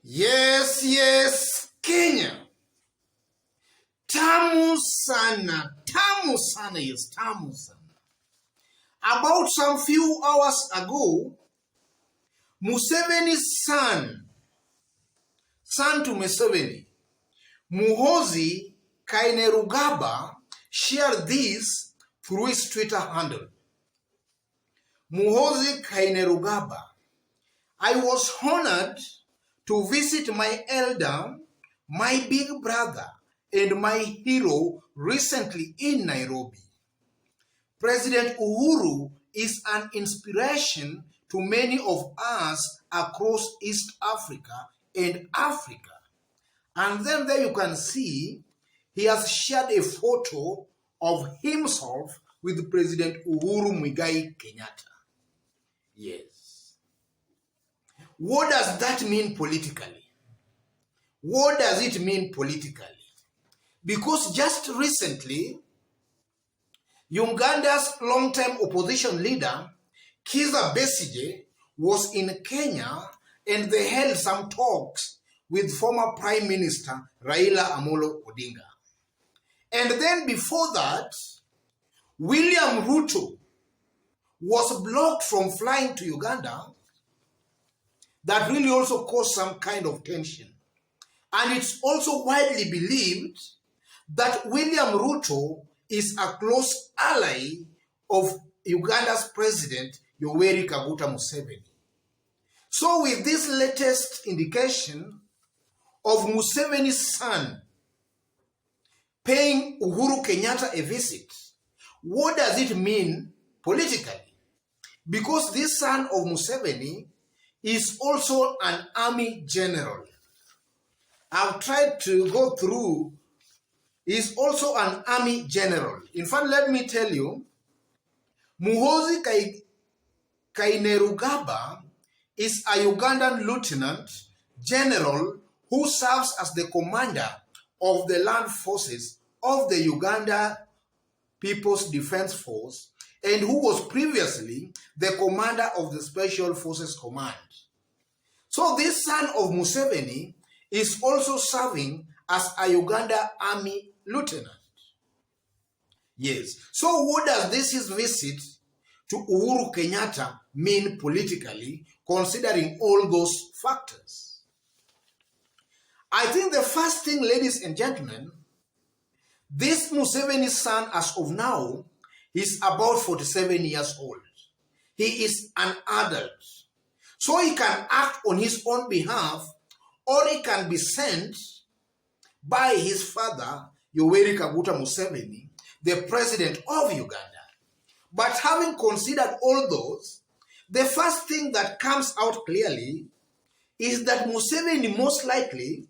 Yes, Kenya. Tamu sana, yes, tamu sana. About some few hours ago, Museveni's son to Museveni, Muhoozi Kainerugaba, shared this through his Twitter handle. Muhoozi Kainerugaba, I was honored to visit my elder, my big brother, and my hero recently in Nairobi. President Uhuru is an inspiration to many of us across East Africa and Africa. And then there you can see he has shared a photo of himself with President Uhuru Kenyatta. Yes. What does that mean politically? What does it mean politically? Because just recently, Uganda's long-term opposition leader, Kizza Besigye, was in Kenya and they held some talks with former Prime Minister Raila Amolo Odinga. And then before that, William Ruto was blocked from flying to Uganda. That really also caused some kind of tension. And it's also widely believed that William Ruto is a close ally of Uganda's president, Yoweri Kaguta Museveni. So with this latest indication of Museveni's son paying Uhuru Kenyatta a visit, what does it mean politically? Because this son of Museveni is also an army general. I've tried to go through. He's also an army general. In fact, let me tell you, Muhoozi Kainerugaba is a Ugandan lieutenant general who serves as the commander of the land forces of the Uganda People's Defense Force and who was previously the commander of the Special Forces Command. So this son of Museveni is also serving as a Uganda Army lieutenant. Yes. So what does this visit to Uhuru Kenyatta mean politically, considering all those factors? I think the first thing, ladies and gentlemen, this Museveni son as of now is about 47 years old. He is an adult. So he can act on his own behalf or he can be sent by his father, Yoweri Kaguta Museveni, the president of Uganda. But having considered all those, the first thing that comes out clearly is that Museveni most likely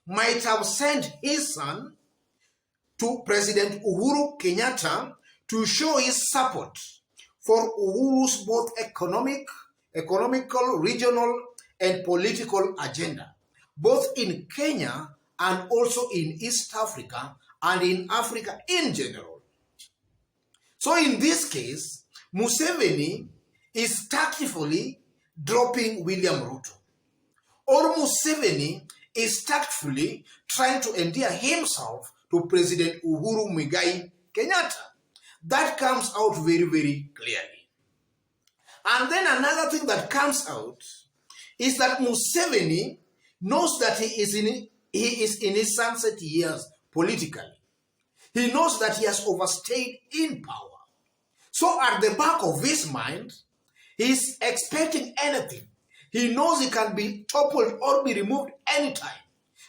might have sent his son to President Uhuru Kenyatta to show his support for Uhuru's both economical, regional, and political agenda, both in Kenya and also in East Africa and in Africa in general. So in this case, Museveni is tactfully dropping William Ruto. Or Museveni is tactfully trying to endear himself to President Uhuru Kenyatta. That comes out very, very clearly. And then another thing that comes out is that Museveni knows that he is in his sunset years politically. He knows that he has overstayed in power. So at the back of his mind, he's expecting anything. He knows he can be toppled or be removed anytime.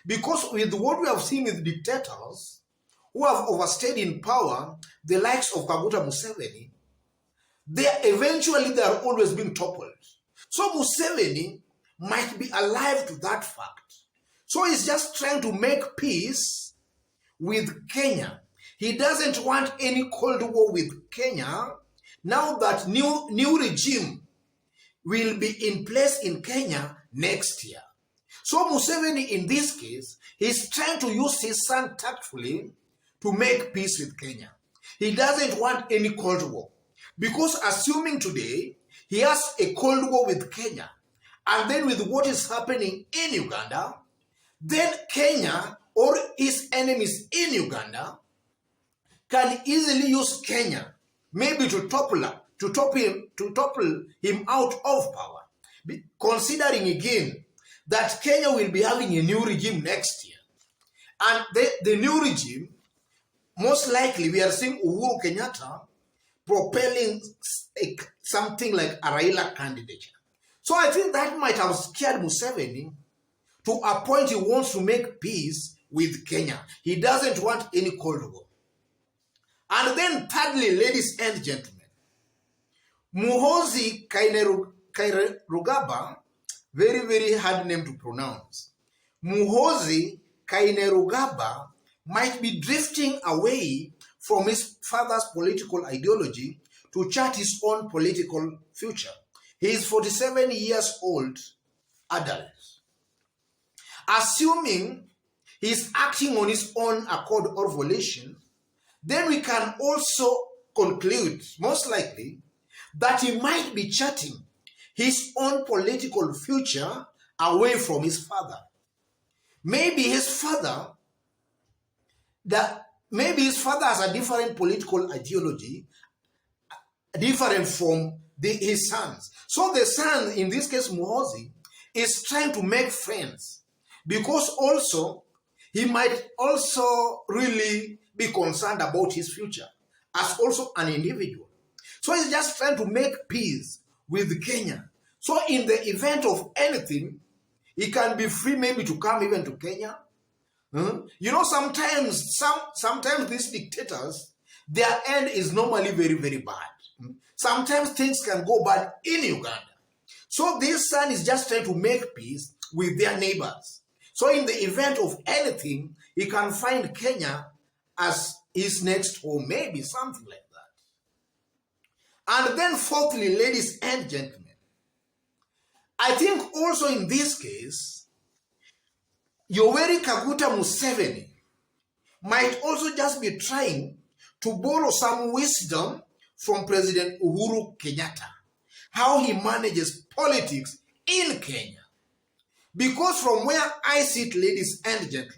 Because with what we have seen with dictators who have overstayed in power, the likes of Kaguta Museveni, they are always being toppled. So Museveni might be alive to that fact. So he's just trying to make peace with Kenya. He doesn't want any Cold War with Kenya. Now that new regime will be in place in Kenya next year. So Museveni, in this case, he's trying to use his son tactfully to make peace with Kenya. He doesn't want any Cold War. Because assuming today he has a Cold War with Kenya, and then with what is happening in Uganda, then Kenya or his enemies in Uganda can easily use Kenya maybe to topple him out of power, considering again that Kenya will be having a new regime next year. And the new regime, most likely we are seeing Uhuru Kenyatta propelling something like a Raila candidature. So I think that might have scared Museveni to a point he wants to make peace with Kenya. He doesn't want any Cold War. And then thirdly, ladies and gentlemen, Muhoozi Kainerugaba, very, very hard name to pronounce. Muhoozi Kainerugaba might be drifting away from his father's political ideology to chart his own political future. He is 47 years old adult. Assuming he's acting on his own accord or volition, then we can also conclude, most likely, that he might be charting his own political future away from his father. Maybe his father has a different political ideology, different from his sons. So the son, in this case Muhoozi, is trying to make friends, because also he might also really be concerned about his future as also an individual. So he's just trying to make peace with Kenya. So in the event of anything, he can be free maybe to come even to Kenya. You know, sometimes these dictators, their end is normally very, very bad. Sometimes things can go bad in Uganda. So this son is just trying to make peace with their neighbors. So in the event of anything, he can find Kenya as his next home, maybe something like that. And then fourthly, ladies and gentlemen, I think also in this case, Yoweri Kaguta Museveni might also just be trying to borrow some wisdom from President Uhuru Kenyatta, how he manages politics in Kenya. Because from where I sit, ladies and gentlemen,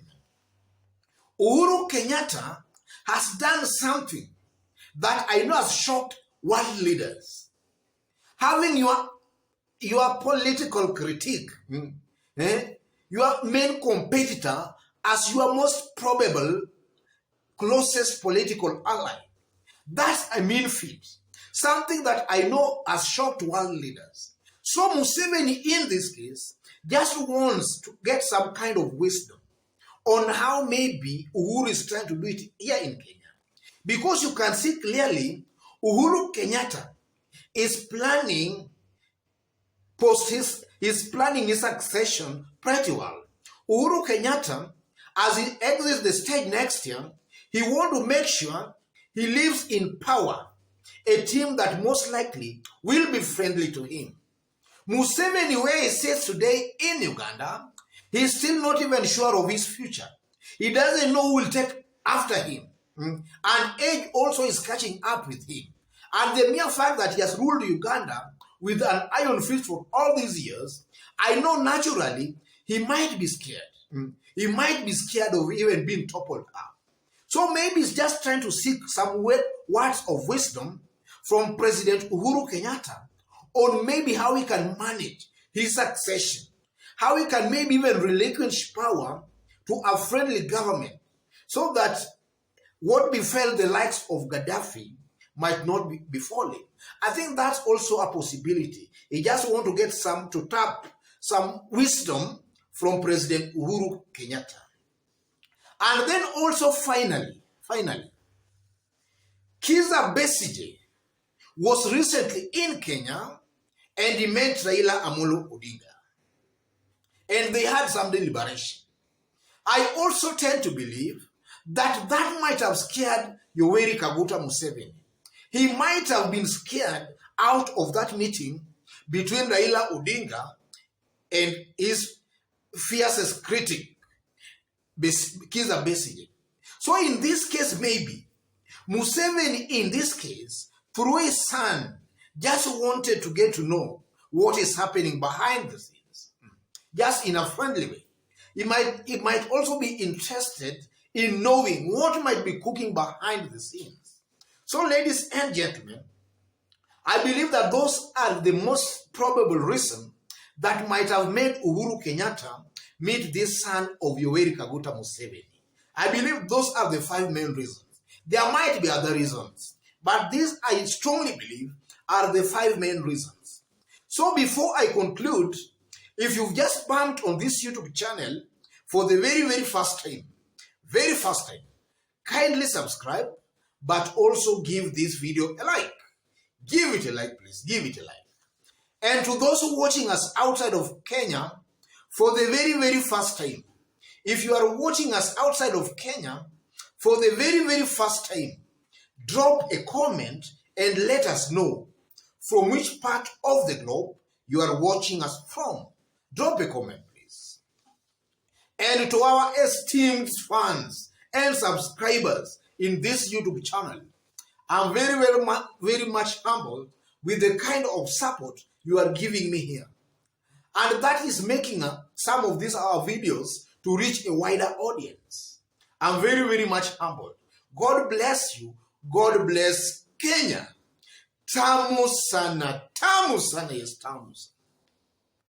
Uhuru Kenyatta has done something that I know has shocked world leaders. Having your political critique, your main competitor as your most probable, closest political ally. That's a mean feat. Something that I know has shocked world leaders. So Museveni, in this case, just wants to get some kind of wisdom on how maybe Uhuru is trying to do it here in Kenya. Because you can see clearly, Uhuru Kenyatta is planning his succession pretty well. Uhuru Kenyatta, as he exits the stage next year, he wants to make sure he leaves in power a team that most likely will be friendly to him. Museveni, where he sits today in Uganda, he's still not even sure of his future. He doesn't know who will take after him. And age also is catching up with him. And the mere fact that he has ruled Uganda with an iron fist for all these years, I know naturally he might be scared. He might be scared of even being toppled up. So maybe he's just trying to seek some words of wisdom from President Uhuru Kenyatta on maybe how he can manage his succession, how he can maybe even relinquish power to a friendly government so that what befell the likes of Gaddafi might not befall him. I think that's also a possibility. He just want to get to tap some wisdom from President Uhuru Kenyatta. And then also finally, Kizza Besigye was recently in Kenya and he met Raila Amolo Odinga. And they had some deliberation. I also tend to believe that might have scared Yoweri Kaguta Museveni. He might have been scared out of that meeting between Raila Odinga and his fiercest critic, Kizza Besigye. So in this case, maybe Museveni, in this case, through his son, just wanted to get to know what is happening behind the scenes. just in a friendly way. It might also be interested in knowing what might be cooking behind the scenes. So, ladies and gentlemen, I believe that those are the most probable reasons that might have made Uhuru Kenyatta meet this son of Yoweri Kaguta Museveni. I believe those are the 5 main reasons. There might be other reasons, but these I strongly believe are the 5 main reasons. So before I conclude, if you've just bumped on this YouTube channel for the very first time, kindly subscribe, but also give this video a like. Give it a like, please. Give it a like. And to those who are watching us outside of Kenya for the very first time, if you are watching us outside of Kenya for the very first time, drop a comment and let us know from which part of the globe you are watching us from. Drop a comment, please. And to our esteemed fans and subscribers in this YouTube channel, I'm very much humbled with the kind of support you are giving me here. And that is making some of these our videos to reach a wider audience. I'm very much humbled. God bless you. God bless Kenya. Tamu sana, yes, tamu sana.